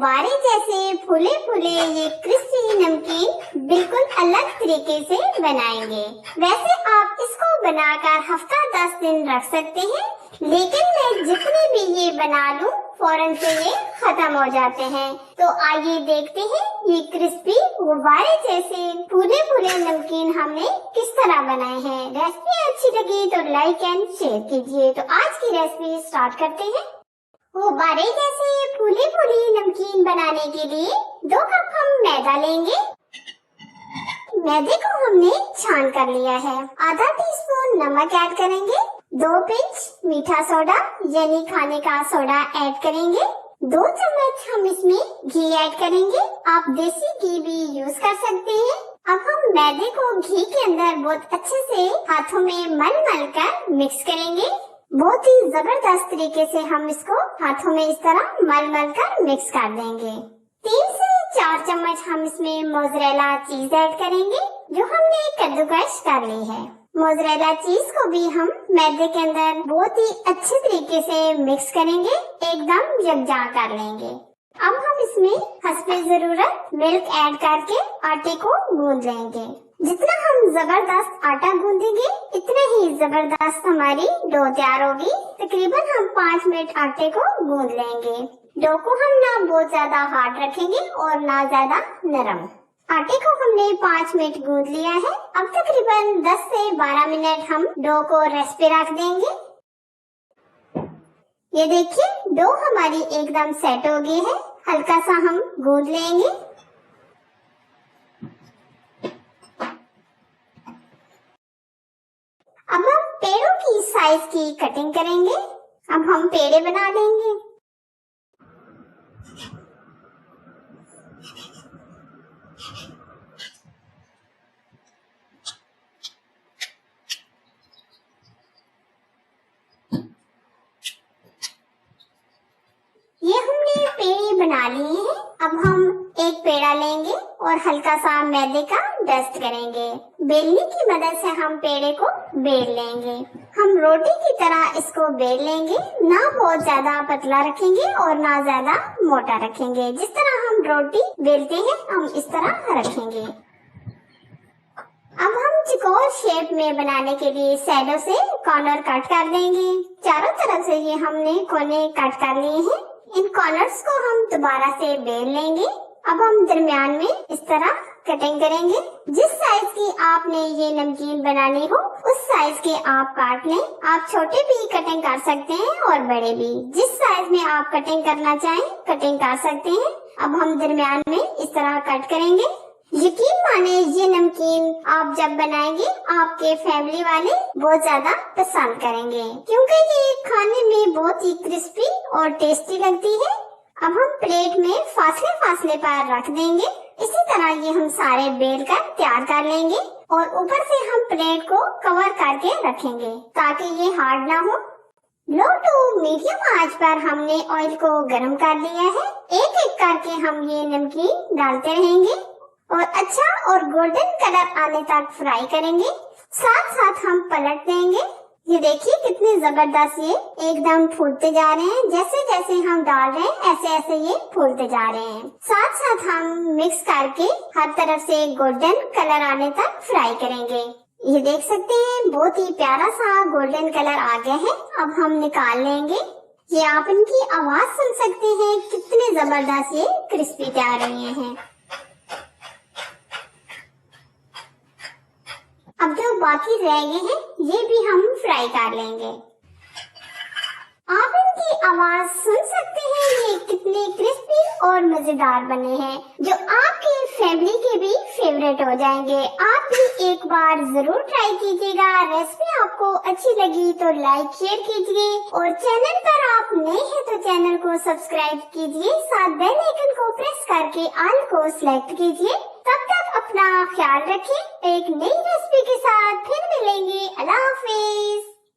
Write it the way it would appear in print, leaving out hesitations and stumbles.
गुब्बारे जैसे फूले फूले ये क्रिस्पी नमकीन बिल्कुल अलग तरीके से बनाएंगे। वैसे आप इसको बनाकर हफ्ता 10 दिन रख सकते हैं, लेकिन मैं जितने भी ये बना लूं फौरन से ये खत्म हो जाते हैं। तो आइए देखते हैं ये क्रिस्पी गुब्बारे जैसे फूले फूले नमकीन हमने किस तरह बनाए हैं। रेसिपी अच्छी लगी तो लाइक एंड शेयर कीजिए। तो आज की रेसिपी स्टार्ट करते हैं। गुब्बारे जैसे फूले फूले नमकीन बनाने के लिए 2 कप हम मैदा लेंगे। मैदे को हमने छान कर लिया है। आधा टीस्पून नमक ऐड करेंगे। 2 पिंच मीठा सोडा यानी खाने का सोडा ऐड करेंगे। 2 चम्मच हम इसमें घी ऐड करेंगे। आप देसी घी भी यूज कर सकते हैं। अब हम मैदे को घी के अंदर बहुत अच्छे से हाथों में मल कर मिक्स करेंगे। बहुत ही जबरदस्त तरीके से हम इसको हाथों में इस तरह मल कर मिक्स कर देंगे। 3 से 4 चम्मच हम इसमें मोज़रेला चीज ऐड करेंगे जो हमने कद्दूकस कर ली है। मोज़रेला चीज को भी हम मैदे के अंदर बहुत ही अच्छे तरीके से मिक्स करेंगे, एकदम यकजा कर लेंगे। अब हम इसमें हस्बे जरूरत मिल्क ऐड करके आटे को गूंद लेंगे। जितना हम जबरदस्त आटा गूंदेंगे इतना ही जबरदस्त हमारी डो तैयार होगी। तकरीबन हम 5 मिनट आटे को गूंद लेंगे। डो को हम ना बहुत ज्यादा हार्ड रखेंगे और ना ज्यादा नरम। आटे को हमने 5 मिनट गूंद लिया है। अब तकरीबन 10 से 12 मिनट हम डो को रेस्ट पे रख देंगे। ये देखिए डो हमारी एकदम सेट हो गई है। हल्का सा हम गूंद लेंगे। अब हम पेड़ों की साइज की कटिंग करेंगे। अब हम पेड़े बना लेंगे। ये हमने पेड़े बना लिए हैं। अब हम एक पेड़ा लेंगे और हल्का सा मैदे का डस्ट करेंगे। बेलने की मदद से हम पेड़े को बेल लेंगे। हम रोटी की तरह इसको बेल लेंगे, ना बहुत ज्यादा पतला रखेंगे और ना ज्यादा मोटा रखेंगे। जिस तरह हम रोटी बेलते हैं हम इस तरह रखेंगे। अब हम चौकोर शेप में बनाने के लिए सैडो से कॉर्नर कट कर देंगे। चारों तरफ से ये हमने कोने कट कर लिए हैं। इन कॉर्नर्स को हम दोबारा से बेल लेंगे। अब हम दरमियान में इस तरह कटिंग करेंगे। जिस साइज की आपने ये नमकीन बनानी हो उस साइज के आप काट लें। आप छोटे भी कटिंग कर सकते हैं और बड़े भी। जिस साइज में आप कटिंग करना चाहें कटिंग कर सकते हैं। अब हम दरमियान में इस तरह कट करेंगे। यकीन माने ये नमकीन आप जब बनाएंगे आपके फैमिली वाले बहुत ज्यादा पसंद करेंगे, क्योंकि ये खाने में बहुत ही क्रिस्पी और टेस्टी लगती है। अब हम प्लेट में फासले फासले पर रख देंगे। इसी तरह ये हम सारे बेल कर तैयार कर लेंगे और ऊपर से हम प्लेट को कवर करके रखेंगे ताकि ये हार्ड ना हो। लो टू मीडियम आंच पर हमने ऑयल को गर्म कर लिया है। एक एक करके हम ये नमकीन डालते रहेंगे और अच्छा और गोल्डन कलर आने तक फ्राई करेंगे। साथ साथ हम पलट देंगे। ये देखिए कितने जबरदस्त ये एकदम फूलते जा रहे हैं। जैसे जैसे हम डाल रहे हैं ऐसे ऐसे ये फूलते जा रहे हैं। साथ साथ हम मिक्स करके हर तरफ से गोल्डन कलर आने तक फ्राई करेंगे। ये देख सकते हैं बहुत ही प्यारा सा गोल्डन कलर आ गया है। अब हम निकाल लेंगे। ये आप इनकी आवाज सुन सकते हैं कितने जबरदस्त ये क्रिस्पी तैयार हुए हैं। अब जो बाकी रह गए हैं ये भी हम फ्राई कर लेंगे। आप इनकी आवाज सुन सकते हैं ये कितने क्रिस्पी और मजेदार बने हैं, जो आपके फैमिली के भी फेवरेट हो जाएंगे। आप भी एक बार जरूर ट्राई कीजिएगा। रेसिपी आपको अच्छी लगी तो लाइक शेयर कीजिए और चैनल पर आप नए हैं तो चैनल को सब्सक्राइब कीजिए। साथ बेल आइकन को प्रेस करके ऑल को सिलेक्ट कीजिए। तब तक अपना ख्याल रखें। एक नई रेसिपी के साथ फिर मिलेंगे। अल्लाह हाफिज।